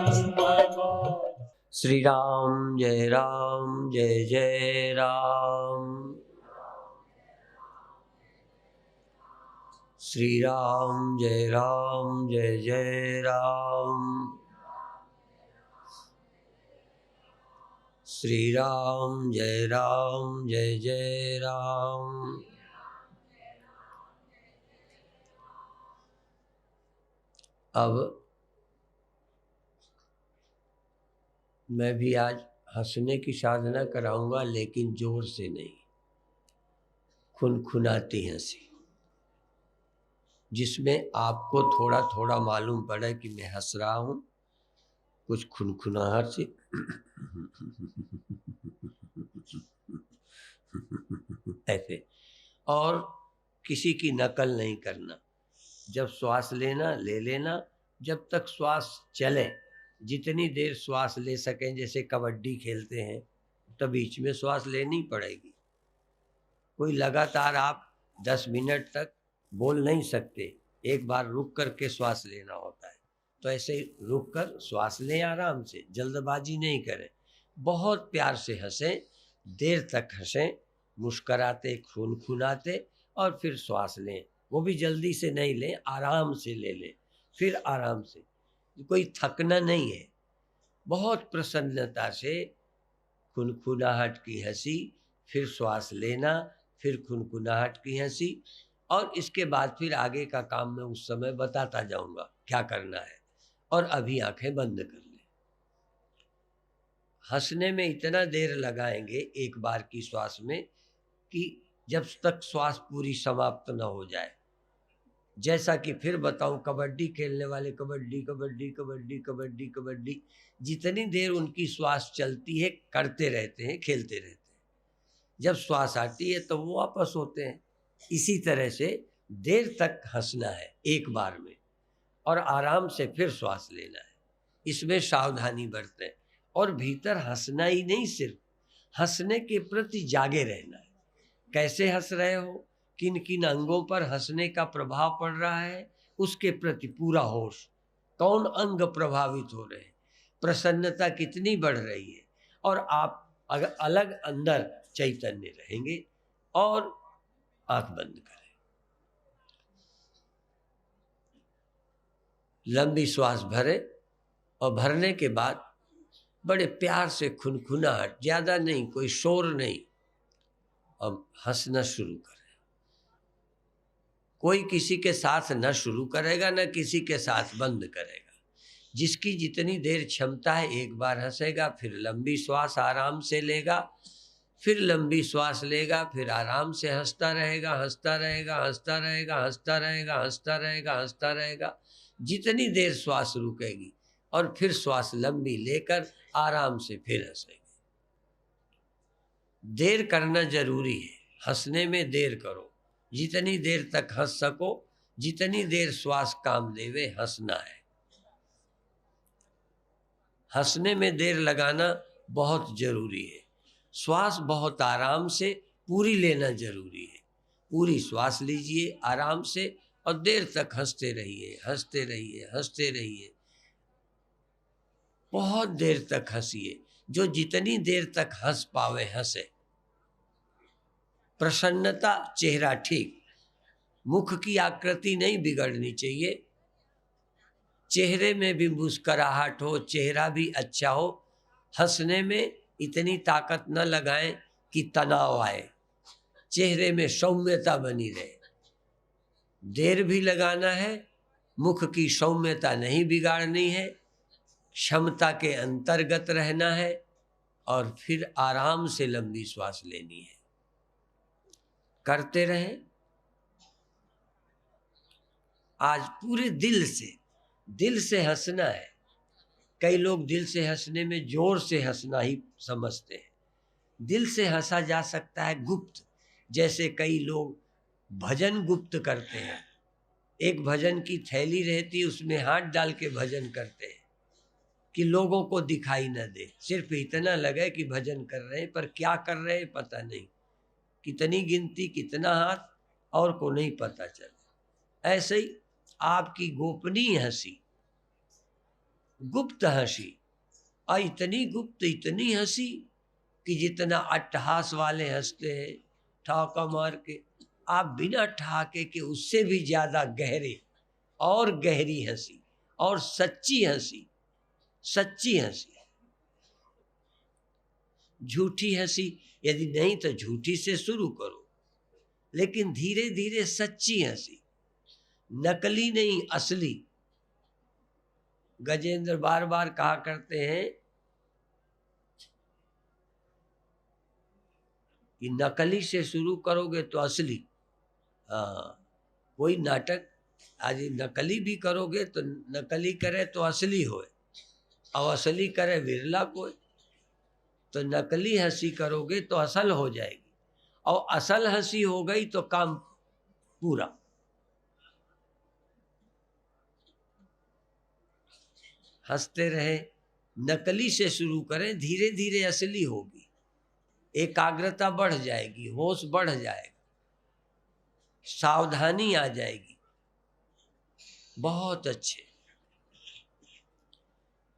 श्री राम जय जय राम। श्री राम जय जय राम। श्री राम जय जय राम। अब मैं भी आज हंसने की साधना कराऊंगा, लेकिन जोर से नहीं, खुनखुनाती हंसी, जिसमें आपको थोड़ा थोड़ा मालूम पड़े कि मैं हंस रहा हूं, कुछ खुनखुनाहट से ऐसे, और किसी की नकल नहीं करना। जब श्वास लेना ले लेना, जब तक श्वास चले, जितनी देर श्वास ले सकें, जैसे कबड्डी खेलते हैं तो बीच में श्वास लेनी पड़ेगी। कोई लगातार आप 10 मिनट तक बोल नहीं सकते, एक बार रुक करके श्वास लेना होता है। तो ऐसे रुक कर श्वास लें, आराम से, जल्दबाजी नहीं करें, बहुत प्यार से हंसें, देर तक हंसें, मुस्कराते खुनखुनाते, और फिर श्वास लें। वो भी जल्दी से नहीं लें, आराम से ले लें, फिर आराम से। कोई थकना नहीं है, बहुत प्रसन्नता से खुनखुनाहट की हंसी, फिर श्वास लेना, फिर खुनखुनाहट की हंसी, और इसके बाद फिर आगे का काम मैं उस समय बताता जाऊंगा क्या करना है। और अभी आंखें बंद कर लें। हंसने में इतना देर लगाएंगे एक बार की श्वास में कि जब तक श्वास पूरी समाप्त न हो जाए। जैसा कि फिर बताऊं, कबड्डी खेलने वाले कबड्डी कबड्डी कबड्डी कबड्डी कबड्डी, जितनी देर उनकी श्वास चलती है करते रहते हैं, खेलते रहते हैं। जब श्वास आती है तो वो वापस होते हैं। इसी तरह से देर तक हंसना है एक बार में, और आराम से फिर श्वास लेना है। इसमें सावधानी बरतें, और भीतर हंसना ही नहीं, सिर्फ हंसने के प्रति जागे रहना है। कैसे हंस रहे हो, किन किन अंगों पर हंसने का प्रभाव पड़ रहा है, उसके प्रति पूरा होश। कौन अंग प्रभावित हो रहे हैं, प्रसन्नता कितनी बढ़ रही है, और आप अलग अंदर चैतन्य रहेंगे। और आंख बंद करें, लंबी श्वास भरें, और भरने के बाद बड़े प्यार से खुनखुनाहट, ज्यादा नहीं, कोई शोर नहीं, अब हंसना शुरू करें। कोई किसी के साथ न शुरू करेगा, न किसी के साथ बंद करेगा। जिसकी जितनी देर क्षमता है एक बार हंसेगा, फिर लंबी श्वास आराम से लेगा, फिर लंबी श्वास लेगा, फिर आराम से हंसता रहेगा, हंसता रहेगा, हंसता रहेगा, हंसता रहेगा, हंसता रहेगा, हंसता रहेगा, जितनी देर श्वास रुकेगी, और फिर श्वास लंबी लेकर आराम से फिर हंसेगी। देर करना जरूरी है, हंसने में देर करो, जितनी देर तक हंस सको, जितनी देर श्वास काम देवे, हंसना है। हंसने में देर लगाना बहुत जरूरी है। श्वास बहुत आराम से पूरी लेना जरूरी है। पूरी श्वास लीजिए आराम से, और देर तक हंसते रहिए, हंसते रहिए, हंसते रहिए, बहुत देर तक हंसिए। जो जितनी देर तक हंस पावे हंसे। प्रसन्नता, चेहरा ठीक, मुख की आकृति नहीं बिगड़नी चाहिए। चेहरे में भी मुस्कुराहट हो, चेहरा भी अच्छा हो। हंसने में इतनी ताकत न लगाएं कि तनाव आए, चेहरे में सौम्यता बनी रहे। देर भी लगाना है, मुख की सौम्यता नहीं बिगाड़नी है, क्षमता के अंतर्गत रहना है, और फिर आराम से लंबी श्वास लेनी है। करते रहें। आज पूरे दिल से हंसना है। कई लोग दिल से हंसने में जोर से हंसना ही समझते हैं। दिल से हंसा जा सकता है गुप्त, जैसे कई लोग भजन गुप्त करते हैं। एक भजन की थैली रहती है, उसमें हाथ डाल के भजन करते हैं कि लोगों को दिखाई न दे, सिर्फ इतना लगे कि भजन कर रहे हैं, पर क्या कर रहे हैं पता नहीं, कितनी गिनती, कितना हाथ, और को नहीं पता चला। ऐसे ही आपकी गोपनीय हंसी, गुप्त हंसी, और इतनी गुप्त, इतनी हंसी कि जितना अट्टहास वाले हंसते हैं ठहाका मार के, आप बिना ठहाके के उससे भी ज्यादा गहरे और गहरी हंसी और सच्ची हंसी, सच्ची हंसी। झूठी हंसी यदि नहीं तो झूठी से शुरू करो, लेकिन धीरे धीरे सच्ची हंसी, नकली नहीं असली। गजेंद्र बार बार कहा करते हैं कि नकली से शुरू करोगे तो असली। हाँ, कोई नाटक आज नकली भी करोगे तो नकली करे तो असली होए, और असली करे विरला कोई। तो नकली हंसी करोगे तो असल हो जाएगी, और असल हंसी हो गई तो काम पूरा। हंसते रहे, नकली से शुरू करें, धीरे धीरे असली होगी, एकाग्रता बढ़ जाएगी, होश बढ़ जाएगा, सावधानी आ जाएगी। बहुत अच्छे।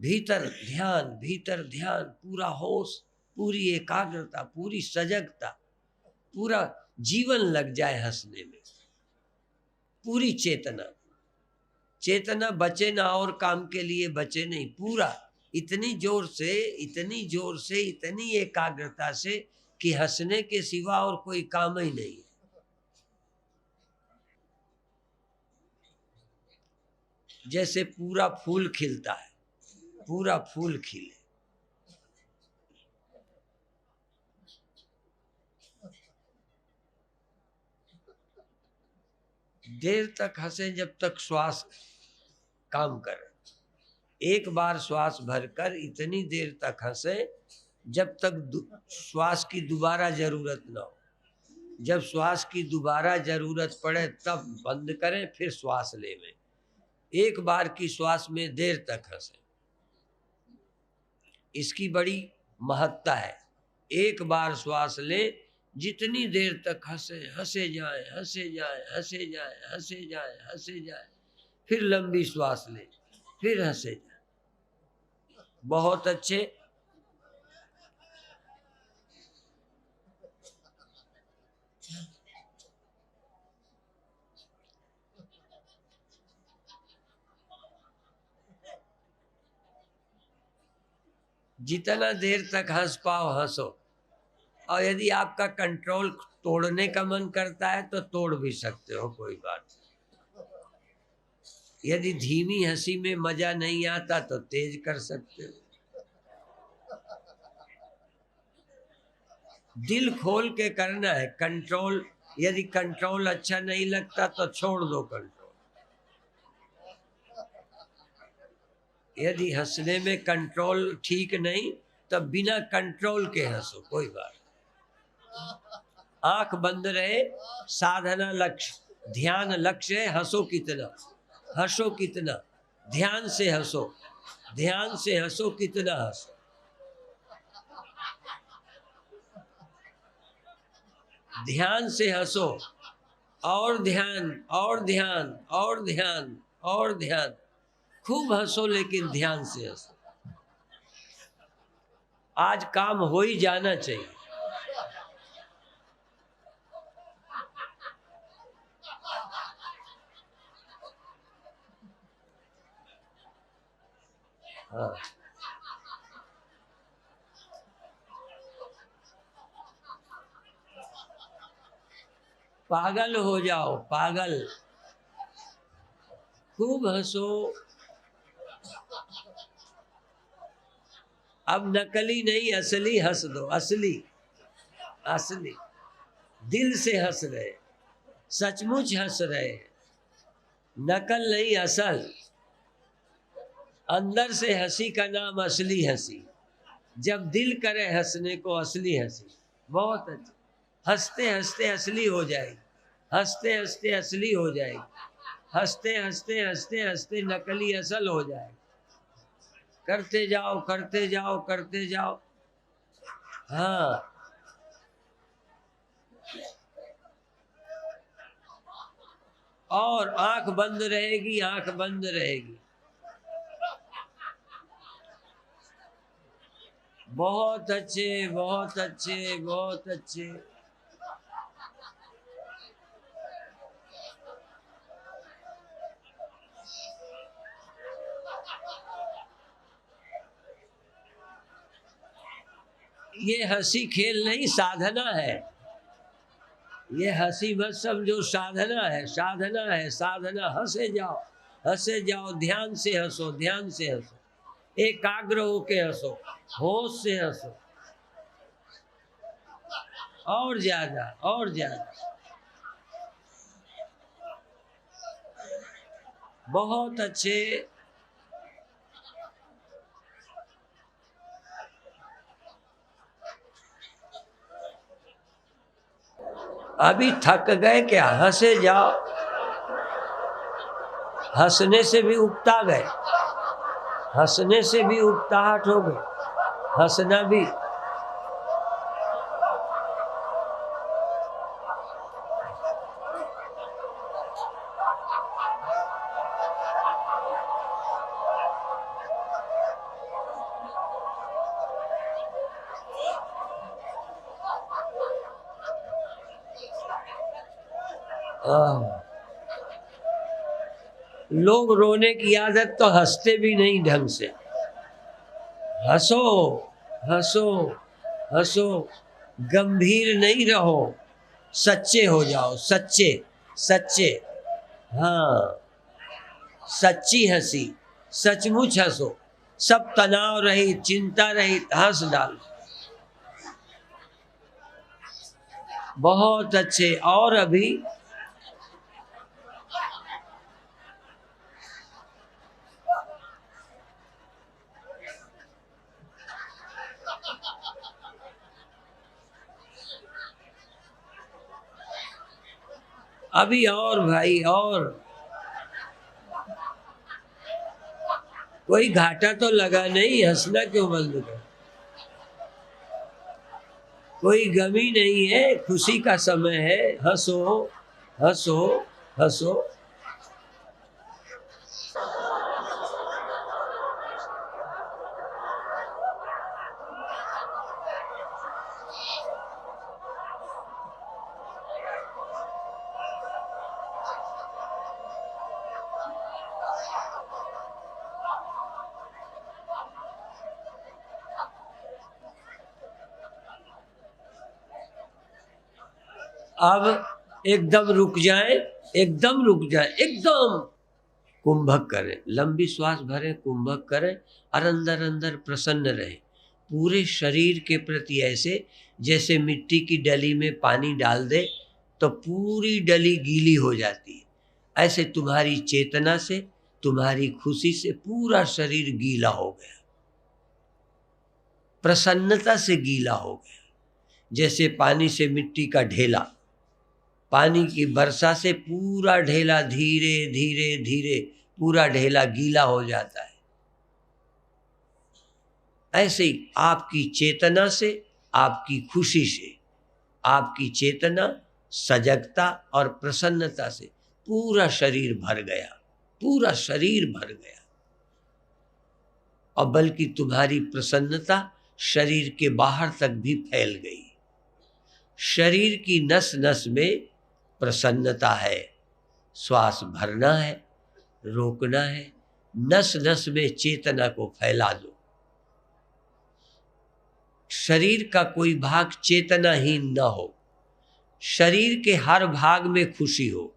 भीतर ध्यान, भीतर ध्यान, पूरा होश, पूरी एकाग्रता, पूरी सजगता, पूरा जीवन लग जाए हंसने में, पूरी चेतना। चेतना बचे ना और काम के लिए बचे नहीं, पूरा इतनी जोर से, इतनी जोर से, इतनी एकाग्रता से कि हंसने के सिवा और कोई काम ही नहीं। जैसे पूरा फूल खिलता है, पूरा फूल खिले। देर तक हंसे जब तक श्वास काम करे। एक बार श्वास भरकर इतनी देर तक हंसे जब तक श्वास की दोबारा जरूरत ना हो। जब श्वास की दोबारा जरूरत पड़े तब बंद करें, फिर श्वास लेवें। एक बार की श्वास में देर तक हंसे, इसकी बड़ी महत्ता है। एक बार श्वास लें, जितनी देर तक हंसे, हंसे जाए, हंसे जाए, हंसे जाए, हंसे जाए, हंसे जाए, फिर लंबी श्वास लें, फिर हंसे जाए। बहुत अच्छे। जितना देर तक हंस पाओ हंसो, और यदि आपका कंट्रोल तोड़ने का मन करता है तो तोड़ भी सकते हो, कोई बात नहीं। यदि धीमी हंसी में मजा नहीं आता तो तेज कर सकते हो। दिल खोल के करना है कंट्रोल। यदि कंट्रोल अच्छा नहीं लगता तो छोड़ दो कंट्रोल। यदि हंसने में कंट्रोल ठीक नहीं तब बिना कंट्रोल के हंसो, कोई बात। आंख बंद रहे, साधना लक्ष्य, ध्यान लक्ष्य है। हंसो कितना, हंसो कितना, ध्यान से हंसो, ध्यान से हंसो, कितना हंसो। ध्यान से हंसो, और ध्यान, और ध्यान, और ध्यान, और ध्यान। खूब हंसो, लेकिन ध्यान से हंसो। आज काम हो ही जाना चाहिए। हाँ, पागल हो जाओ, पागल। खूब हंसो। अब नकली नहीं, असली हंस दो, असली, असली। दिल से हंस रहे, सचमुच हंस रहे, नकल नहीं, असल। अंदर से हंसी का नाम असली हंसी। जब दिल करे हंसने को, असली हंसी। बहुत अच्छा। हंसते हंसते असली हो जाएगी, हंसते हंसते असली हो जाएगी, हंसते हंसते हंसते हंसते नकली असल हो जाएगी। करते जाओ, करते जाओ, करते जाओ। हाँ, और आंख बंद रहेगी, आंख बंद रहेगी। बहुत अच्छे, बहुत अच्छे, बहुत अच्छे। ये हंसी खेल नहीं, साधना है। ये हंसी मत समझो, साधना है, साधना है, साधना। हंसे जाओ, हंसे जाओ, ध्यान से हंसो, ध्यान से हंसो, एकाग्र होके हंसो, होश से हंसो, और ज्यादा, और ज्यादा। बहुत अच्छे। अभी थक गए क्या? हंसे जाओ। हंसने से भी उकता गए, हंसने से भी उकताहट हो गई, हंसना भी। लोग रोने की आदत तो हंसते भी नहीं ढंग से। हंसो, हंसो, हंसो, गंभीर नहीं रहो, सच्चे हो जाओ, सच्चे, सच्चे। हाँ, सच्ची हंसी, सचमुच हंसो, सब तनाव रहित, चिंता रहित हंस डालो। बहुत अच्छे। और अभी अभी और भाई, और कोई घाटा तो लगा नहीं, हंसना क्यों बंद कर? कोई गमी नहीं है, खुशी का समय है। हंसो, हंसो, हंसो। अब एकदम रुक जाए, एकदम रुक जाए, एकदम कुंभक करें, लंबी श्वास भरें, कुंभक करें, और अंदर अंदर प्रसन्न रहें, पूरे शरीर के प्रति ऐसे जैसे मिट्टी की डली में पानी डाल दे तो पूरी डली गीली हो जाती है। ऐसे तुम्हारी चेतना से, तुम्हारी खुशी से पूरा शरीर गीला हो गया, प्रसन्नता से गीला हो गया। जैसे पानी से मिट्टी का ढेला, पानी की वर्षा से पूरा ढेला धीरे धीरे धीरे पूरा ढेला गीला हो जाता है। ऐसे ही आपकी चेतना से, आपकी खुशी से, आपकी चेतना, सजगता और प्रसन्नता से पूरा शरीर भर गया, पूरा शरीर भर गया। और बल्कि तुम्हारी प्रसन्नता शरीर के बाहर तक भी फैल गई। शरीर की नस नस में प्रसन्नता है। श्वास भरना है, रोकना है, नस नस में चेतना को फैला दो। शरीर का कोई भाग चेतनाहीन न हो, शरीर के हर भाग में खुशी हो।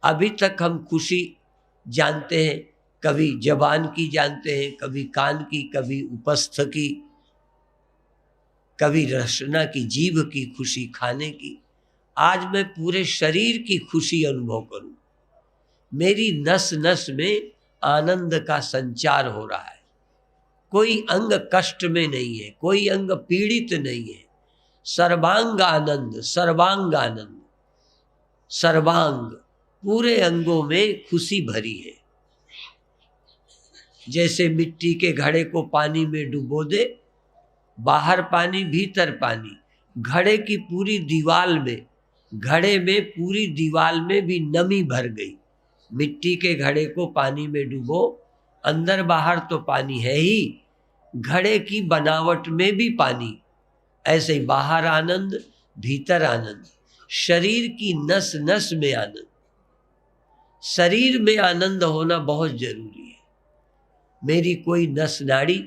अभी तक हम खुशी जानते हैं, कभी जबान की जानते हैं, कभी कान की, कभी उपस्थ की, कभी रसना की, जीभ की खुशी, खाने की। आज मैं पूरे शरीर की खुशी अनुभव करूं। मेरी नस नस में आनंद का संचार हो रहा है। कोई अंग कष्ट में नहीं है, कोई अंग पीड़ित नहीं है। सर्वांग आनंद, सर्वांग आनंद, सर्वांग, पूरे अंगों में खुशी भरी है। जैसे मिट्टी के घड़े को पानी में डुबो दे, बाहर पानी भीतर पानी, घड़े की पूरी दीवाल में, घड़े में पूरी दीवाल में भी नमी भर गई। मिट्टी के घड़े को पानी में डुबो, अंदर बाहर तो पानी है ही, घड़े की बनावट में भी पानी, ऐसे ही बाहर आनंद, भीतर आनंद, शरीर की नस नस में आनंद। शरीर में आनंद होना बहुत जरूरी है। मेरी कोई नस नाड़ी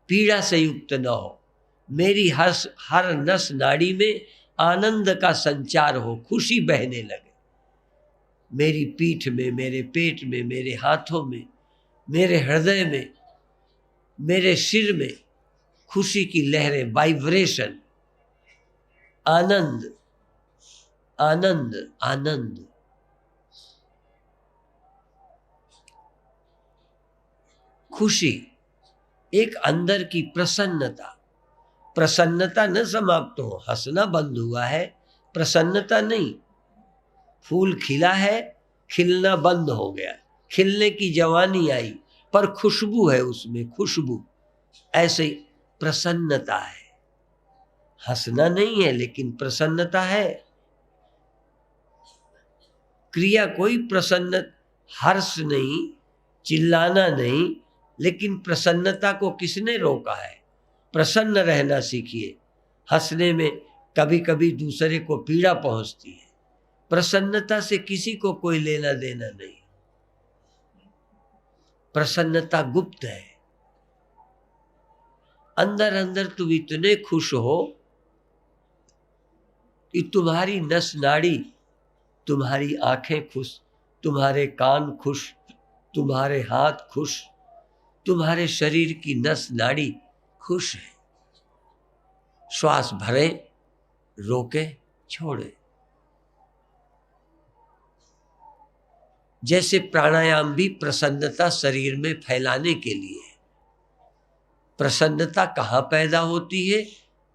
पीड़ा से युक्त न हो, मेरी हर नस नाड़ी में आनंद का संचार हो, खुशी बहने लगे। मेरी पीठ में, मेरे पेट में, मेरे हाथों में, मेरे हृदय में, मेरे सिर में खुशी की लहरें, वाइब्रेशन, आनंद आनंद आनंद। खुशी, एक अंदर की प्रसन्नता। प्रसन्नता न समाप्त हो, हंसना बंद हुआ है, प्रसन्नता नहीं। फूल खिला है, खिलना बंद हो गया, खिलने की जवानी आई, पर खुशबू है उसमें, खुशबू। ऐसे ही प्रसन्नता है, हंसना नहीं है लेकिन प्रसन्नता है। क्रिया कोई प्रसन्न, हर्ष नहीं, चिल्लाना नहीं, लेकिन प्रसन्नता को किसने रोका है? प्रसन्न रहना सीखिए। हंसने में कभी कभी दूसरे को पीड़ा पहुंचती है, प्रसन्नता से किसी को कोई लेना देना नहीं। प्रसन्नता गुप्त है। अंदर अंदर तुम इतने खुश हो कि तुम्हारी नस नाड़ी, तुम्हारी आंखें खुश, तुम्हारे कान खुश, तुम्हारे हाथ खुश, तुम्हारे शरीर की नस नाड़ी खुश है। श्वास भरे, रोके, छोड़े। जैसे प्राणायाम भी प्रसन्नता शरीर में फैलाने के लिए है। प्रसन्नता कहाँ पैदा होती है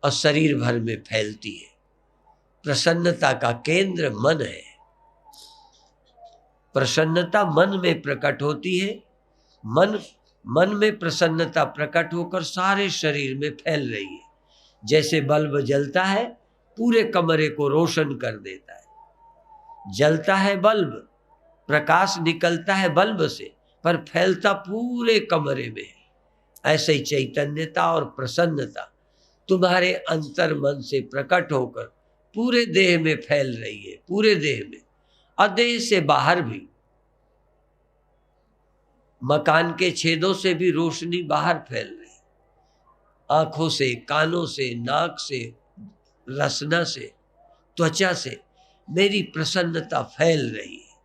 और शरीर भर में फैलती है। प्रसन्नता का केंद्र मन है। प्रसन्नता मन में प्रकट होती है। मन में प्रसन्नता प्रकट होकर सारे शरीर में फैल रही है। जैसे बल्ब जलता है, पूरे कमरे को रोशन कर देता है। जलता है बल्ब, प्रकाश निकलता है बल्ब से, पर फैलता पूरे कमरे में है। ऐसे ही चैतन्यता और प्रसन्नता तुम्हारे अंतर मन से प्रकट होकर पूरे देह में फैल रही है, पूरे देह में और देह से बाहर भी। मकान के छेदों से भी रोशनी बाहर फैल रही, आंखों से, कानों से, नाक से, रसना से, त्वचा से मेरी प्रसन्नता फैल रही है।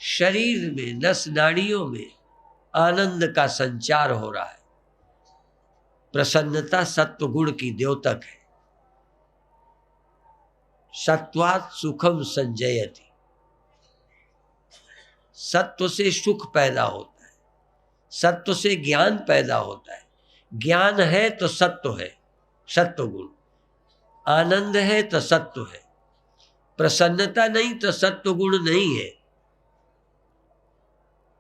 शरीर में, नस नाड़ियों में आनंद का संचार हो रहा है। प्रसन्नता सत्व गुण की द्योतक है। सत्वात् सुखम संजयति। सत्व से सुख पैदा होता है, सत्व से ज्ञान पैदा होता है। ज्ञान है तो सत्व है, सत्व गुण। आनंद है तो सत्व है। प्रसन्नता नहीं तो सत्व गुण नहीं है।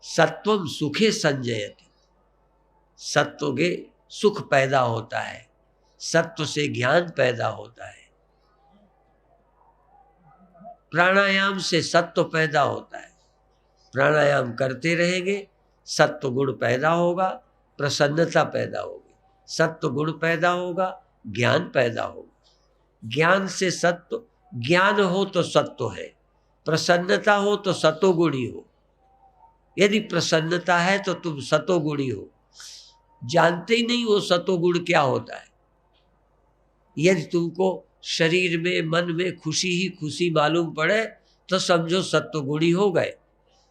सत्वम सुखे संजयति। सत्व के सुख पैदा होता है, सत्व से ज्ञान पैदा होता है। प्राणायाम से सत्व पैदा होता है। प्राणायाम करते रहेंगे, सत्व गुण पैदा होगा, प्रसन्नता पैदा होगी। सत्व गुण पैदा होगा, ज्ञान पैदा होगा। ज्ञान से सत्व, ज्ञान हो तो सत्व है, प्रसन्नता हो तो सतोगुणी हो। यदि प्रसन्नता है तो तुम सतोगुणी हो। जानते ही नहीं वो सतोगुण क्या होता है। यदि तुमको शरीर में, मन में खुशी ही खुशी मालूम पड़े तो समझो सत्वगुणी हो गए।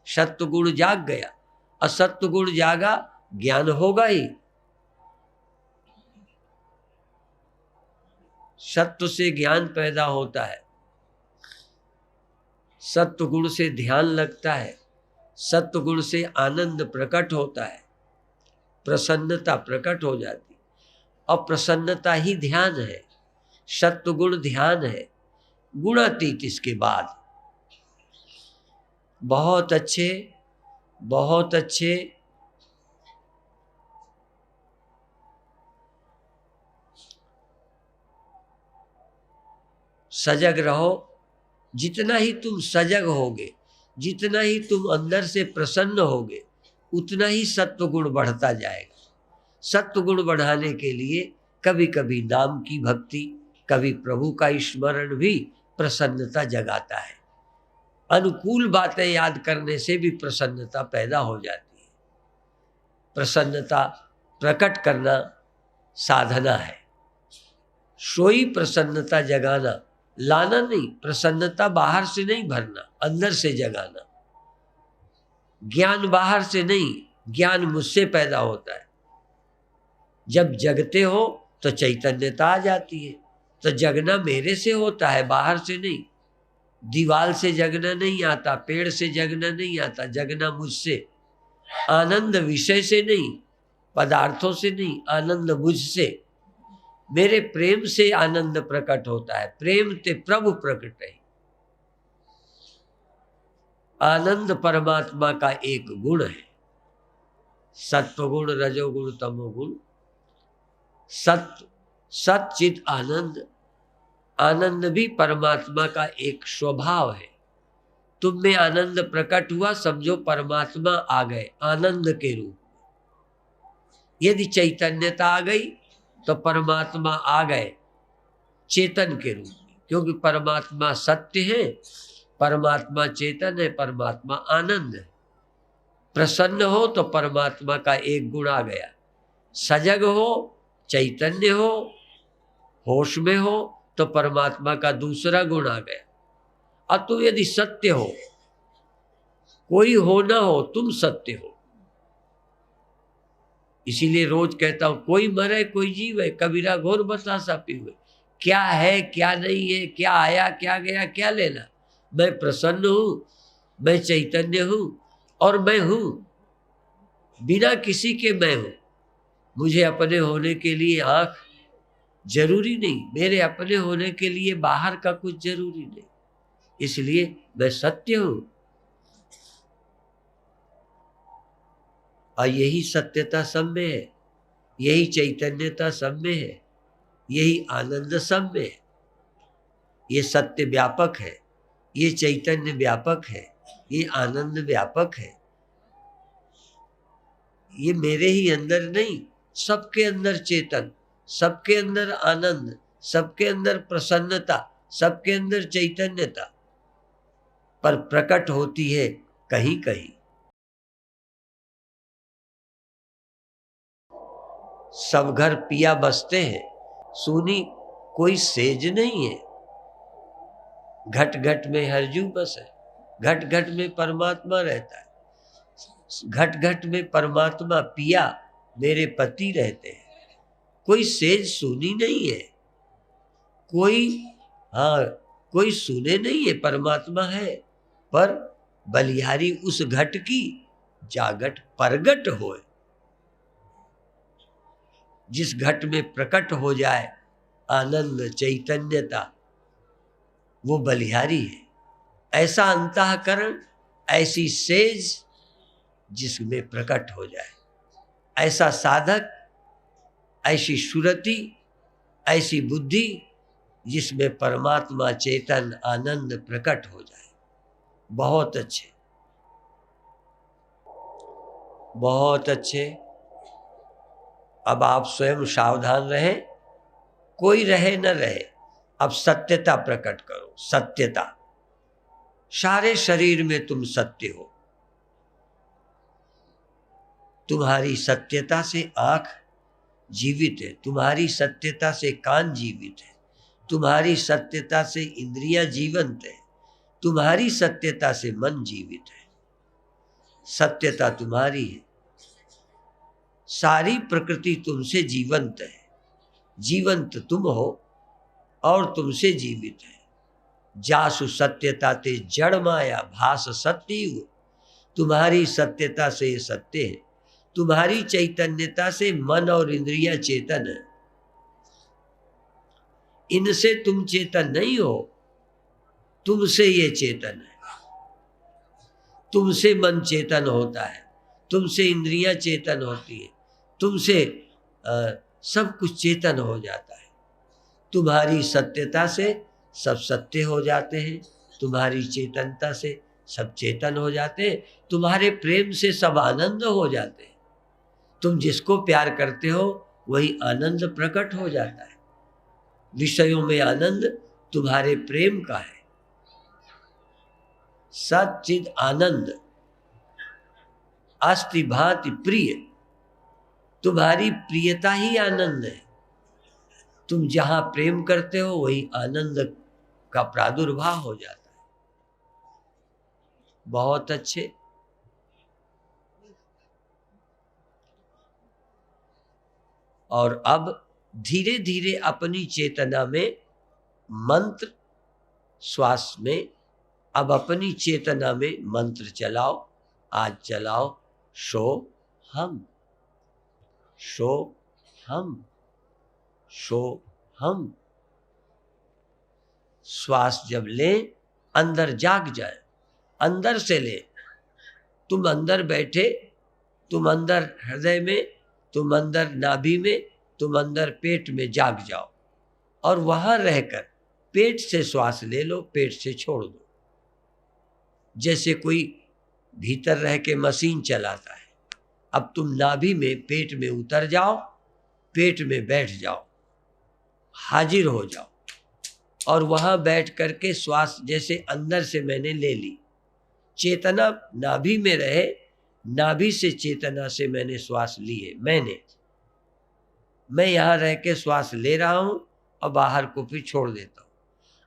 सत्वगुण जाग गया, असत्वगुण जागा, ज्ञान होगा ही। सत्व से ज्ञान पैदा होता है, सत्वगुण से ध्यान लगता है, सत्वगुण से आनंद प्रकट होता है, प्रसन्नता प्रकट हो जाती। और प्रसन्नता ही ध्यान है, सत्वगुण ध्यान है, गुणातीत इसके बाद। बहुत अच्छे, बहुत अच्छे। सजग रहो। जितना ही तुम सजग होगे, जितना ही तुम अंदर से प्रसन्न होगे, उतना ही सत्वगुण बढ़ता जाएगा। सत्व गुण बढ़ाने के लिए कभी कभी नाम की भक्ति, कभी प्रभु का स्मरण भी प्रसन्नता जगाता है। अनुकूल बातें याद करने से भी प्रसन्नता पैदा हो जाती है। प्रसन्नता प्रकट करना साधना है। सोई प्रसन्नता जगाना, लाना नहीं। प्रसन्नता बाहर से नहीं भरना, अंदर से जगाना। ज्ञान बाहर से नहीं, ज्ञान मुझसे पैदा होता है। जब जगते हो तो चैतन्यता आ जाती है। तो जगना मेरे से होता है, बाहर से नहीं। दीवाल से जगना नहीं आता, पेड़ से जगना नहीं आता, जगना मुझसे। आनंद विषय से नहीं, पदार्थों से नहीं, आनंद मुझसे। मेरे प्रेम से आनंद प्रकट होता है। प्रेम ते प्रभु प्रकट है। आनंद परमात्मा का एक गुण है। सत्वगुण, रजोगुण, तमोगुण। सत्व, सच्चित आनंद। आनंद भी परमात्मा का एक स्वभाव है। तुम में आनंद प्रकट हुआ, समझो परमात्मा आ गए आनंद के रूप में। यदि चैतन्यता आ गई तो परमात्मा आ गए चेतन के रूप में, क्योंकि परमात्मा सत्य है, परमात्मा चेतन है, परमात्मा आनंद है। प्रसन्न हो तो परमात्मा का एक गुण आ गया। सजग हो, चैतन्य हो, होश में हो तो परमात्मा का दूसरा गुण आ गया। और तुम यदि सत्य हो, कोई हो ना हो, तुम सत्य हो। इसीलिए रोज कहता हूं, कोई मरे कोई जीवे, कबीरा घोर बतासा पीवे। क्या है क्या नहीं है, क्या आया क्या गया, क्या लेना। मैं प्रसन्न हूं, मैं चैतन्य हूं और मैं हूं, बिना किसी के मैं हूं। मुझे अपने होने के लिए आंख जरूरी नहीं, मेरे अपने होने के लिए बाहर का कुछ जरूरी नहीं। इसलिए मैं सत्य हूं। और यही सत्यता सब में है, यही चैतन्यता सब में है, यही आनंद सब में है। ये सत्य व्यापक है, ये चैतन्य व्यापक है, ये आनंद व्यापक है। ये मेरे ही अंदर नहीं, सबके अंदर चेतन, सबके अंदर आनंद, सबके अंदर प्रसन्नता, सबके अंदर चैतन्यता, पर प्रकट होती है कहीं कहीं। सब घर पिया बसते हैं, सुनी कोई सेज नहीं है। घट घट में हरजू बस है, घट घट में परमात्मा रहता है। घट घट में परमात्मा पिया मेरे पति रहते हैं। कोई सेज सुनी नहीं है, कोई सुने नहीं है, परमात्मा है। पर बलिहारी उस घट की जागट परगट होए। जिस घट में प्रकट हो जाए आनंद चैतन्यता, वो बलिहारी है। ऐसा अंतःकरण, ऐसी सेज जिसमें प्रकट हो जाए, ऐसा साधक, ऐसी सुरति, ऐसी बुद्धि जिसमें परमात्मा चेतन आनंद प्रकट हो जाए। बहुत अच्छे, बहुत अच्छे। अब आप स्वयं सावधान रहें, कोई रहे न रहे, अब सत्यता प्रकट करो। सत्यता, सारे शरीर में तुम सत्य हो। तुम्हारी सत्यता से आंख जीवित है, तुम्हारी सत्यता से कान जीवित है, तुम्हारी सत्यता से इंद्रियां जीवंत है, तुम्हारी सत्यता से मन जीवित है। सत्यता तुम्हारी है। सारी प्रकृति तुमसे जीवंत है, जीवंत तुम हो और तुमसे जीवित है। जासु सत्यता ते जड़ माया भास सत्य। तुम्हारी सत्यता से ये सत्य है, तुम्हारी चैतन्यता से मन और इंद्रियां चेतन है। इनसे तुम चेतन नहीं हो, तुमसे ये चेतन है। तुमसे मन चेतन होता है, तुमसे इंद्रियां चेतन होती है, तुमसे सब कुछ चेतन हो जाता है। तुम्हारी सत्यता से सब सत्य हो जाते हैं, तुम्हारी चेतनता से सब चेतन हो जाते हैं, तुम्हारे प्रेम से सब आनंद हो जाते हैं, तुम जिसको प्यार करते हो वही आनंद प्रकट हो जाता है। विषयों में आनंद तुम्हारे प्रेम का है। सच्चिद आनंद अस्ति भांति प्रिय, तुम्हारी प्रियता ही आनंद है। तुम जहां प्रेम करते हो वही आनंद का प्रादुर्भाव हो जाता है। बहुत अच्छे। और अब धीरे धीरे अपनी चेतना में मंत्र, श्वास में अब अपनी चेतना में मंत्र चलाओ। आज चलाओ शो हम, शो हम, शो हम। श्वास जब लें अंदर जाग जाए, अंदर से ले। तुम अंदर बैठे, तुम अंदर हृदय में, तुम अंदर नाभि में, तुम अंदर पेट में जाग जाओ और वहां रहकर पेट से श्वास ले लो, पेट से छोड़ दो। जैसे कोई भीतर रह के मशीन चलाता है। अब तुम नाभि में, पेट में उतर जाओ, पेट में बैठ जाओ, हाजिर हो जाओ और वहां बैठ करके श्वास जैसे अंदर से मैंने ले ली, चेतना नाभि में रहे, नाभि से चेतना से मैंने श्वास ली है। मैं यहां रह के श्वास ले रहा हूं और बाहर को फिर छोड़ देता हूं।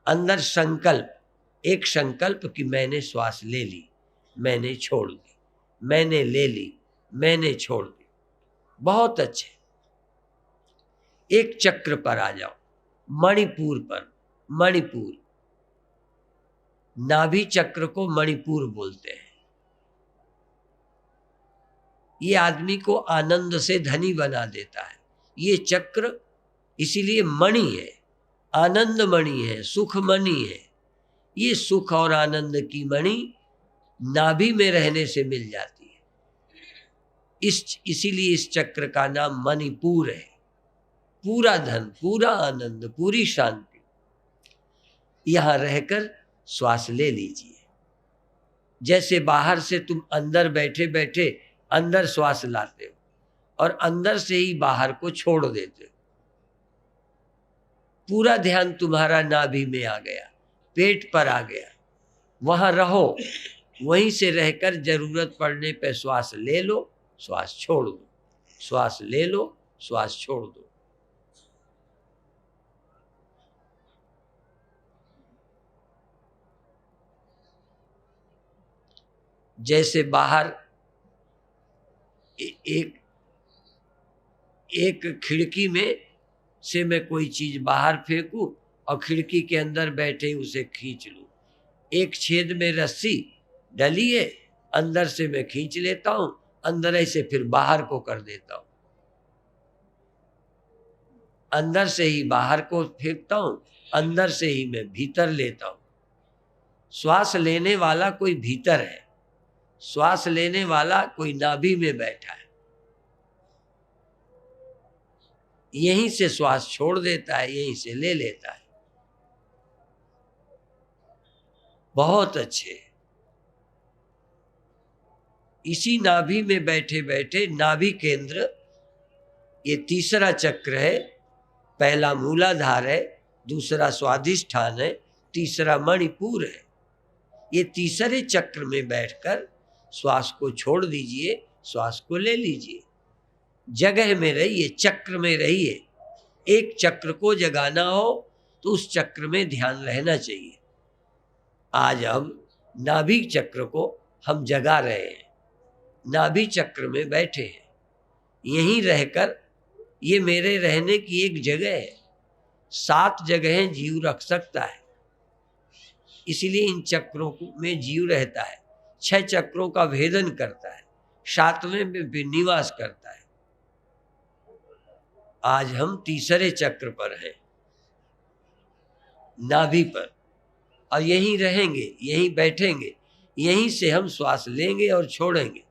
अंदर संकल्प, एक संकल्प कि मैंने श्वास ले ली, मैंने छोड़ दी, मैंने ले ली, मैंने छोड़ दी। बहुत अच्छे। एक चक्र पर आ जाओ, मणिपुर पर। मणिपुर, नाभि चक्र को मणिपुर बोलते हैं। ये आदमी को आनंद से धनी बना देता है। ये चक्र इसीलिए मणि है, आनंद मणि है, सुख मणि है। ये सुख और आनंद की मणि नाभि में रहने से मिल जाती है। इसीलिए इस चक्र का नाम मणिपुर है। पूरा धन, पूरा आनंद, पूरी शांति। यहां रहकर श्वास ले लीजिए। जैसे बाहर से तुम अंदर बैठे बैठे अंदर श्वास लाते हो और अंदर से ही बाहर को छोड़ देते हो। पूरा ध्यान तुम्हारा नाभि में आ गया, पेट पर आ गया। वहां रहो, वहीं से रहकर जरूरत पड़ने पे श्वास ले लो, श्वास छोड़ दो, श्वास ले लो, श्वास छोड़ दो। जैसे बाहर एक खिड़की में से मैं कोई चीज बाहर फेंकूं और खिड़की के अंदर बैठे उसे खींच लूं। एक छेद में रस्सी डली है, अंदर से मैं खींच लेता हूं, अंदर ऐसे फिर बाहर को कर देता हूं। अंदर से ही बाहर को फेंकता हूं, अंदर से ही मैं भीतर लेता हूं। श्वास लेने वाला कोई भीतर है, श्वास लेने वाला कोई नाभि में बैठा है। यहीं से श्वास छोड़ देता है, यहीं से ले लेता है। बहुत अच्छे। इसी नाभि में बैठे बैठे, नाभि केंद्र ये तीसरा चक्र है। पहला मूलाधार है, दूसरा स्वाधिष्ठान है, तीसरा मणिपुर है। ये तीसरे चक्र में बैठकर श्वास को छोड़ दीजिए, श्वास को ले लीजिए। जगह में रहिए, चक्र में रहिए। एक चक्र को जगाना हो तो उस चक्र में ध्यान रहना चाहिए। आज अब नाभि चक्र को हम जगा रहे हैं, नाभि चक्र में बैठे हैं। यहीं रहकर, ये मेरे रहने की एक जगह है। 7 जगहें जीव रख सकता है, इसीलिए इन चक्रों में जीव रहता है। 6 चक्रों का भेदन करता है, 7वें में भी निवास करता है। आज हम तीसरे चक्र पर हैं, नाभि पर, और यहीं रहेंगे, यहीं बैठेंगे। यहीं से हम श्वास लेंगे और छोड़ेंगे।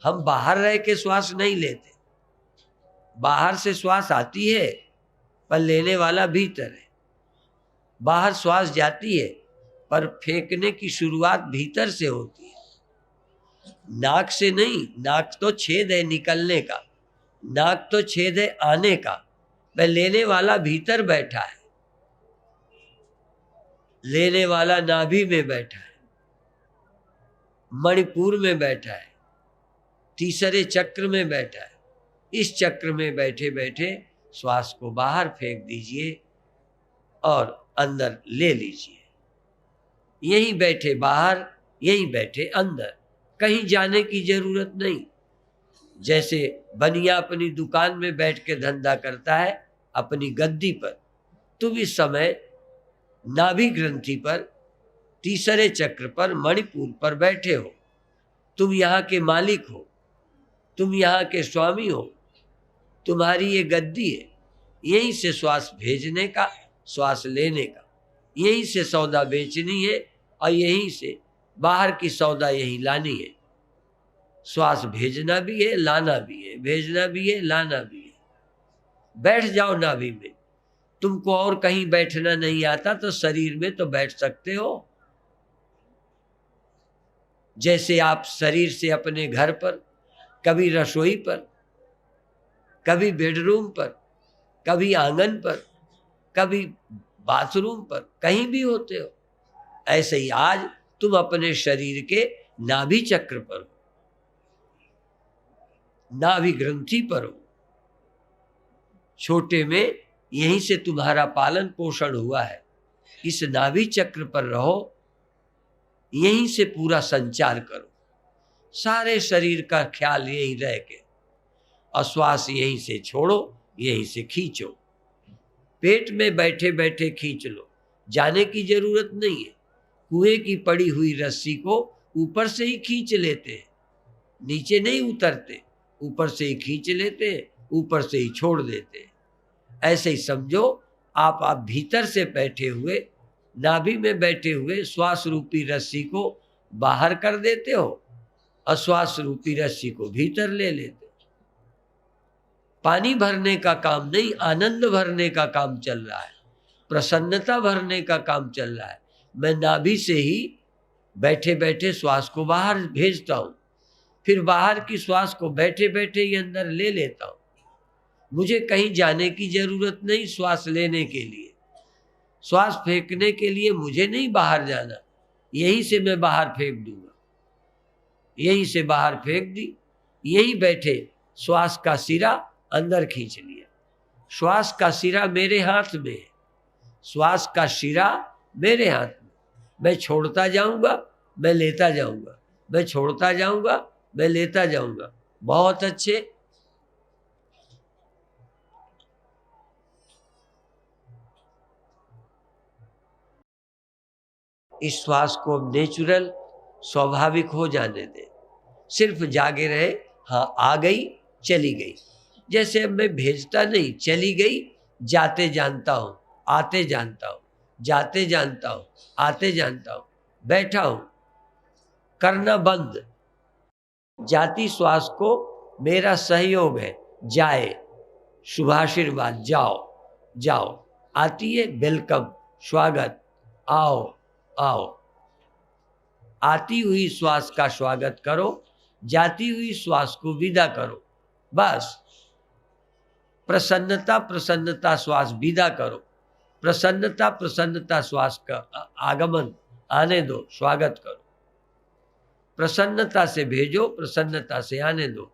हम बाहर रह के श्वास नहीं लेते। बाहर से श्वास आती है पर लेने वाला भीतर है। बाहर श्वास जाती है पर फेंकने की शुरुआत भीतर से होती है। नाक से नहीं, नाक तो छेद है निकलने का, नाक तो छेद है आने का। वह लेने वाला भीतर बैठा है, लेने वाला नाभि में बैठा है, मणिपुर में बैठा है, तीसरे चक्र में बैठा है। इस चक्र में बैठे बैठे श्वास को बाहर फेंक दीजिए और अंदर ले लीजिए। यहीं बैठे बाहर, यहीं बैठे अंदर, कहीं जाने की जरूरत नहीं। जैसे बनिया अपनी दुकान में बैठ के धंधा करता है अपनी गद्दी पर, तुम इस समय नाभि ग्रंथि पर, तीसरे चक्र पर, मणिपुर पर बैठे हो। तुम यहाँ के मालिक हो, तुम यहाँ के स्वामी हो, तुम्हारी ये गद्दी है। यहीं से श्वास भेजने का, श्वास लेने का, यहीं से सौदा बेचनी है और यहीं से बाहर की सौदा यहीं लानी है। श्वास भेजना भी है, लाना भी है, भेजना भी है, लाना भी है। बैठ जाओ नाभि में। तुमको और कहीं बैठना नहीं आता तो शरीर में तो बैठ सकते हो। जैसे आप शरीर से अपने घर पर, कभी रसोई पर, कभी बेडरूम पर, कभी आंगन पर, कभी बाथरूम पर, कहीं भी होते हो, ऐसे ही आज तुम अपने शरीर के नाभि चक्र पर हो, नाभि ग्रंथि पर हो। छोटे में यहीं से तुम्हारा पालन पोषण हुआ है। इस नाभि चक्र पर रहो, यहीं से पूरा संचार करो, सारे शरीर का ख्याल यहीं रह के, और श्वास यहीं से छोड़ो, यहीं से खींचो। पेट में बैठे बैठे खींच लो, जाने की जरूरत नहीं है। कुएं की पड़ी हुई रस्सी को ऊपर से ही खींच लेते हैं, नीचे नहीं उतरते, ऊपर से ही खींच लेते हैं, ऊपर से ही छोड़ देते हैं। ऐसे ही समझो, आप भीतर से बैठे हुए, नाभि में बैठे हुए श्वास रूपी रस्सी को बाहर कर देते हो और श्वास रूपी रस्सी को भीतर ले लेते हो। पानी भरने का काम नहीं, आनंद भरने का काम चल रहा है, प्रसन्नता भरने का काम चल रहा है। मैं नाभि से ही बैठे बैठे श्वास को बाहर भेजता हूँ, फिर बाहर की श्वास को बैठे बैठे ही अंदर ले लेता हूँ। मुझे कहीं जाने की जरूरत नहीं। श्वास लेने के लिए, श्वास फेंकने के लिए मुझे नहीं बाहर जाना, यहीं से मैं बाहर फेंक दूंगा। यहीं से बाहर फेंक दी, यहीं बैठे श्वास का सिरा अंदर खींच लिया। श्वास का सिरा मेरे हाथ में है, श्वास का सिरा मेरे हाथ में। मैं छोड़ता जाऊंगा, मैं लेता जाऊंगा, मैं छोड़ता जाऊंगा, मैं लेता जाऊंगा। बहुत अच्छे। इस श्वास को नेचुरल, स्वाभाविक हो जाने दें। सिर्फ जागे रहे, हाँ आ गई चली गई। जैसे अब मैं भेजता नहीं, चली गई, जाते जानता हूँ, आते जानता हूँ, जाते जानता हूँ, आते जानता हूँ, बैठा हूँ, करना बंद। जाती श्वास को मेरा सहयोग है, जाए शुभाशीर्वाद, जाओ जाओ। आती है वेलकम, स्वागत, आओ आओ। आती हुई श्वास का स्वागत करो, जाती हुई श्वास को विदा करो। बस प्रसन्नता प्रसन्नता श्वास विदा करो, प्रसन्नता प्रसन्नता श्वास का आगमन आने दो, स्वागत करो। प्रसन्नता से भेजो, प्रसन्नता से आने दो।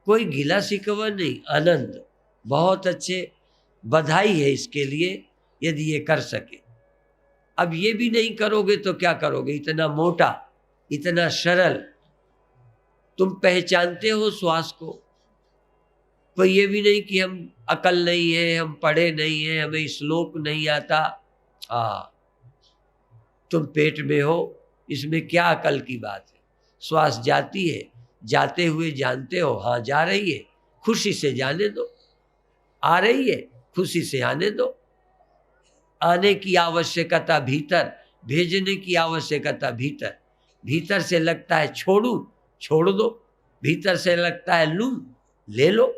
कोई गिला शिकवा नहीं, आनंद। बहुत अच्छे, बधाई है इसके लिए यदि ये कर सके। अब ये भी नहीं करोगे तो क्या करोगे? इतना मोटा, इतना सरल, तुम पहचानते हो श्वास को। कोई ये भी नहीं कि हम अकल नहीं है, हम पढ़े नहीं है, हमें श्लोक नहीं आता। तुम पेट में हो, इसमें क्या अकल की बात है? श्वास जाती है, जाते हुए जानते हो, हाँ जा रही है, खुशी से जाने दो। आ रही है, खुशी से आने दो। आने की आवश्यकता भीतर, भेजने की आवश्यकता भीतर। भीतर से लगता है छोड़ू, छोड़ दो। भीतर से लगता है लूं, ले लो।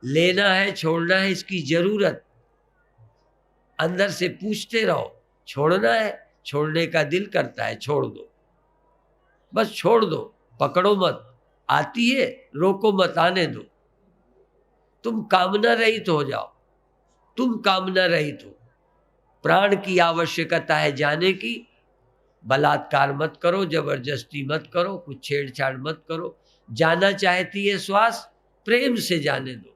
लेना है, छोड़ना है, इसकी जरूरत। अंदर से पूछते रहो, छोड़ना है, छोड़ने का दिल करता है, छोड़ दो। बस छोड़ दो, पकड़ो मत, आती है रोको मत, आने दो। तुम कामना रहित हो जाओ, तुम कामना रहित हो। प्राण की आवश्यकता है जाने की, बलात्कार मत करो, जबरदस्ती मत करो, कुछ छेड़छाड़ मत करो। जाना चाहती है श्वास, प्रेम से जाने दो,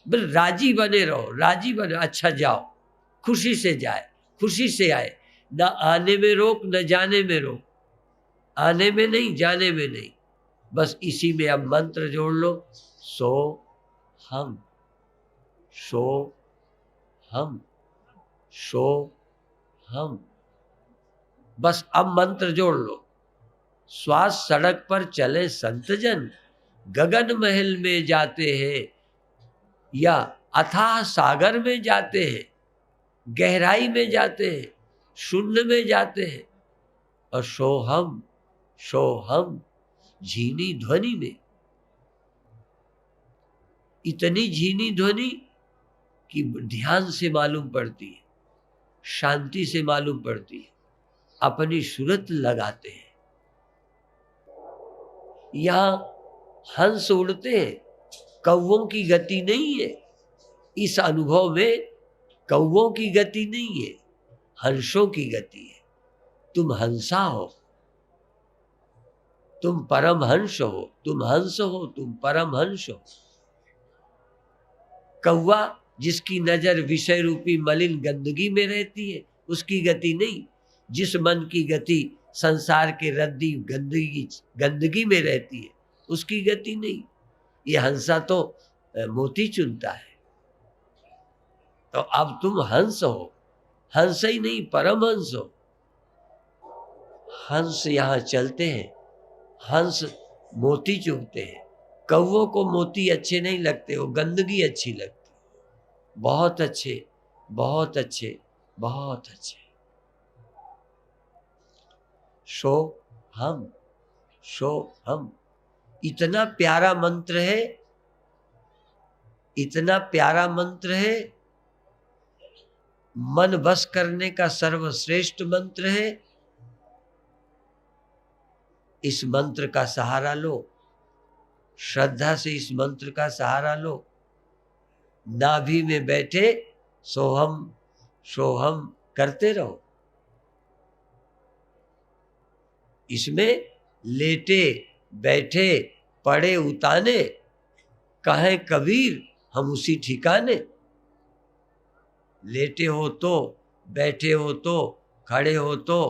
बस राजी बने रहो, राजी बने। अच्छा जाओ, खुशी से जाए, खुशी से आए, न आने में रोक न जाने में रोक, आने में नहीं जाने में नहीं। बस इसी में अब मंत्र जोड़ लो, सो हम, सो हम, सो हम। बस अब मंत्र जोड़ लो। श्वास सड़क पर चले संतजन, गगन महल में जाते हैं या अथाह सागर में जाते हैं, गहराई में जाते हैं, शून्य में जाते हैं। और सोहम, सोहम झीनी ध्वनि में, इतनी झीनी ध्वनि कि ध्यान से मालूम पड़ती है, शांति से मालूम पड़ती है। अपनी सूरत लगाते हैं। यहां हंस उड़ते हैं, कौवों की गति नहीं है। इस अनुभव में कौवों की गति नहीं है, हंसों की गति है। तुम हंसा हो, तुम परम हंस हो, तुम हंस हो, तुम परम हंस हो। कौवा जिसकी नजर विषय रूपी मलिन गंदगी में रहती है, उसकी गति नहीं। जिस मन की गति संसार के रद्दी गंदगी में रहती है, उसकी गति नहीं। ये हंसा तो मोती चुनता है। तो अब तुम हंस हो, हंस ही नहीं परम हंस हो। हंस यहां चलते हैं, हंस मोती चुगते हैं। कौवों को मोती अच्छे नहीं लगते, वो गंदगी अच्छी लगती। बहुत अच्छे, बहुत अच्छे, बहुत अच्छे। सो हम, सो हम। इतना प्यारा मंत्र है, इतना प्यारा मंत्र है, मन बस करने का सर्वश्रेष्ठ मंत्र है। इस मंत्र का सहारा लो, श्रद्धा से इस मंत्र का सहारा लो। नाभि में बैठे सोहम सोहम करते रहो। इसमें लेटे बैठे पड़े उताने, कहें कबीर हम उसी ठिकाने। लेटे हो तो, बैठे हो तो, खड़े हो तो,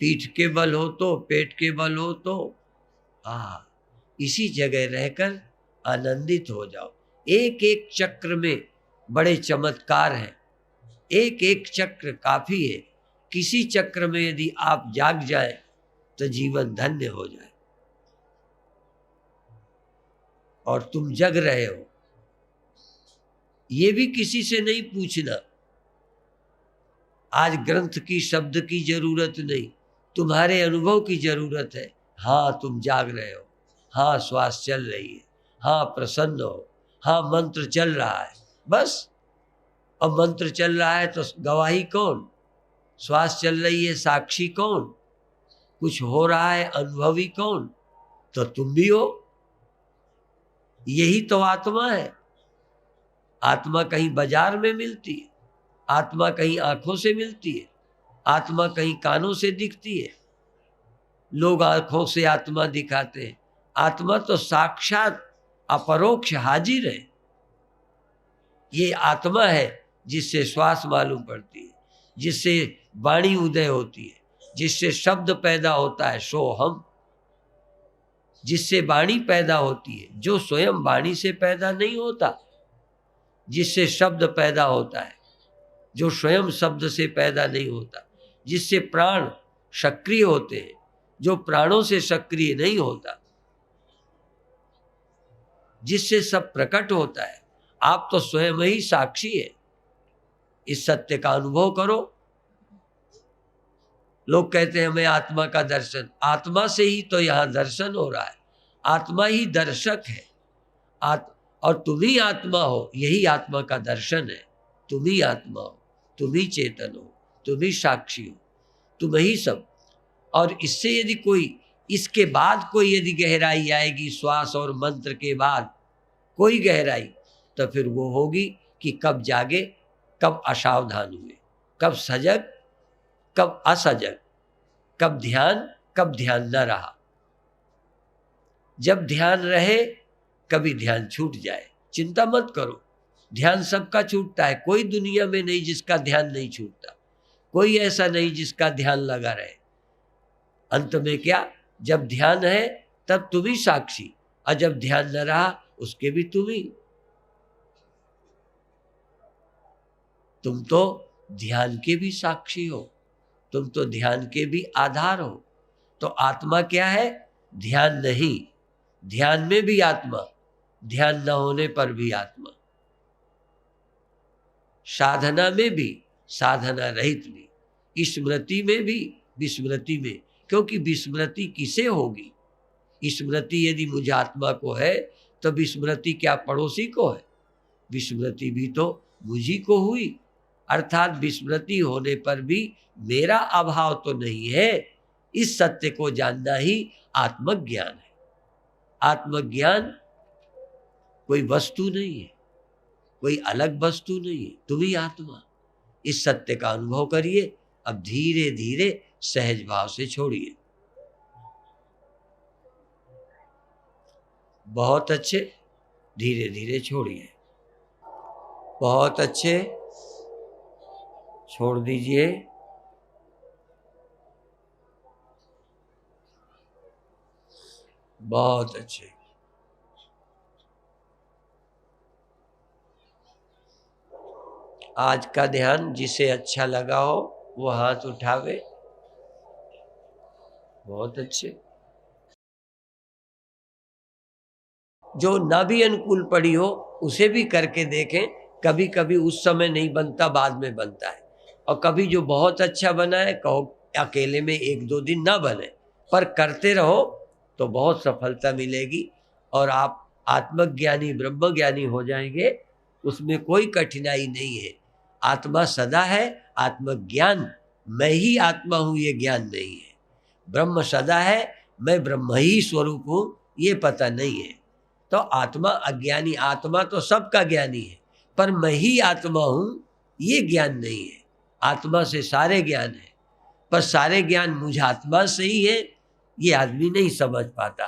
पीठ के बल हो तो, पेट के बल हो तो, इसी जगह रहकर आनंदित हो जाओ। एक एक चक्र में बड़े चमत्कार हैं, एक एक चक्र काफी है। किसी चक्र में यदि आप जाग जाए तो जीवन धन्य हो जाए। और तुम जग रहे हो, ये भी किसी से नहीं पूछना। आज ग्रंथ की शब्द की जरूरत नहीं, तुम्हारे अनुभव की जरूरत है। हाँ तुम जाग रहे हो, हाँ श्वास चल रही है, हाँ प्रसन्न हो, हाँ मंत्र चल रहा है। बस अब मंत्र चल रहा है तो गवाही कौन? श्वास चल रही है, साक्षी कौन? कुछ हो रहा है, अनुभवी कौन? तो तुम भी हो। यही तो आत्मा है। आत्मा कहीं बाजार में मिलती है, आत्मा कहीं आंखों से मिलती है, आत्मा कहीं कानों से दिखती है। लोग आंखों से आत्मा दिखाते हैं, आत्मा तो साक्षात अपरोक्ष हाजिर है। ये आत्मा है जिससे श्वास मालूम पड़ती है, जिससे वाणी उदय होती है, जिससे शब्द पैदा होता है सो हम, जिससे वाणी पैदा होती है, जो स्वयं वाणी से पैदा नहीं होता, जिससे शब्द पैदा होता है, जो स्वयं शब्द से पैदा नहीं होता, जिससे प्राण सक्रिय होते हैं, जो प्राणों से सक्रिय नहीं होता, जिससे सब प्रकट होता है। आप तो स्वयं ही साक्षी है। इस सत्य का अनुभव करो। लोग कहते हैं हमें आत्मा का दर्शन, आत्मा से ही तो यहां दर्शन हो रहा है। आत्मा ही दर्शक है, और तुम ही आत्मा हो, यही आत्मा का दर्शन है। तुम ही आत्मा हो, तुम ही चेतन हो, तुम ही साक्षी हो। तुम ही सब। और इससे यदि कोई, इसके बाद कोई यदि गहराई आएगी, श्वास और मंत्र के बाद कोई गहराई, तो फिर वो होगी कि कब जागे, कब असावधान हुए, कब सजग, कब असजग, कब ध्यान न रहा। जब ध्यान रहे, कभी ध्यान छूट जाए, चिंता मत करो, ध्यान सबका छूटता है। कोई दुनिया में नहीं जिसका ध्यान नहीं छूटता, कोई ऐसा नहीं जिसका ध्यान लगा रहे। अंत में क्या, जब ध्यान है तब तुम ही साक्षी, और जब ध्यान न रहा उसके भी तुम ही। तुम तो ध्यान के भी साक्षी हो, तुम तो ध्यान के भी आधार हो। तो आत्मा क्या है? ध्यान नहीं, ध्यान में भी आत्मा, ध्यान न होने पर भी आत्मा, साधना में भी, साधना रहित भी, स्मृति में भी, विस्मृति में। क्योंकि विस्मृति किसे होगी? स्मृति यदि मुझ आत्मा को है तो विस्मृति क्या पड़ोसी को है? विस्मृति भी तो मुझी को हुई। अर्थात विस्मृति होने पर भी मेरा अभाव तो नहीं है। इस सत्य को जानना ही आत्मज्ञान है। आत्मज्ञान कोई वस्तु नहीं है, कोई अलग वस्तु नहीं है, तुम ही आत्मा। इस सत्य का अनुभव करिए। अब धीरे धीरे सहज भाव से छोड़िए। बहुत अच्छे, धीरे धीरे छोड़िए। बहुत अच्छे, छोड़ दीजिए। बहुत अच्छे। आज का ध्यान जिसे अच्छा लगा हो वो हाथ उठावे। बहुत अच्छे। जो ना भी अनुकूल पड़ी हो उसे भी करके देखें। कभी कभी उस समय नहीं बनता, बाद में बनता है। और कभी जो बहुत अच्छा बना है, कहो अकेले में 1-2 दिन ना बने, पर करते रहो तो बहुत सफलता मिलेगी और आप आत्मज्ञानी, ब्रह्मज्ञानी हो जाएंगे। उसमें कोई कठिनाई नहीं है। आत्मा सदा है, आत्मज्ञान मैं ही आत्मा हूँ ये ज्ञान नहीं है। ब्रह्म सदा है, मैं ब्रह्म ही स्वरूप हूँ ये पता नहीं है। तो आत्मा अज्ञानी, आत्मा तो सबका ज्ञानी है, पर मैं ही आत्मा हूँ ये ज्ञान नहीं है। आत्मा से सारे ज्ञान है, पर सारे ज्ञान मुझ आत्मा से ही है ये आदमी नहीं समझ पाता।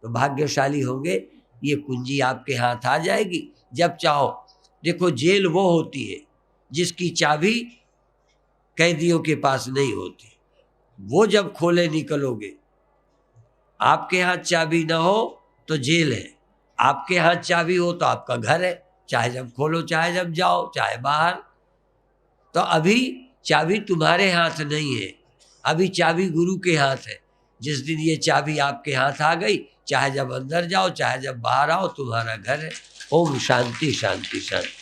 तो भाग्यशाली होंगे, ये कुंजी आपके हाथ आ जाएगी जब चाहो। देखो, जेल वो होती है जिसकी चाबी कैदियों के पास नहीं होती। वो जब खोले निकलोगे। आपके हाथ चाबी ना हो तो जेल है, आपके हाथ चाबी हो तो आपका घर है, चाहे जब खोलो, चाहे जब जाओ, चाहे बाहर। तो अभी चाबी तुम्हारे हाथ नहीं है, अभी चाबी गुरु के हाथ है। जिस दिन ये चाबी आपके हाथ आ गई, चाहे जब अंदर जाओ, चाहे जब बाहर आओ, तुम्हारा घर है। ओम शांति शांति शांति।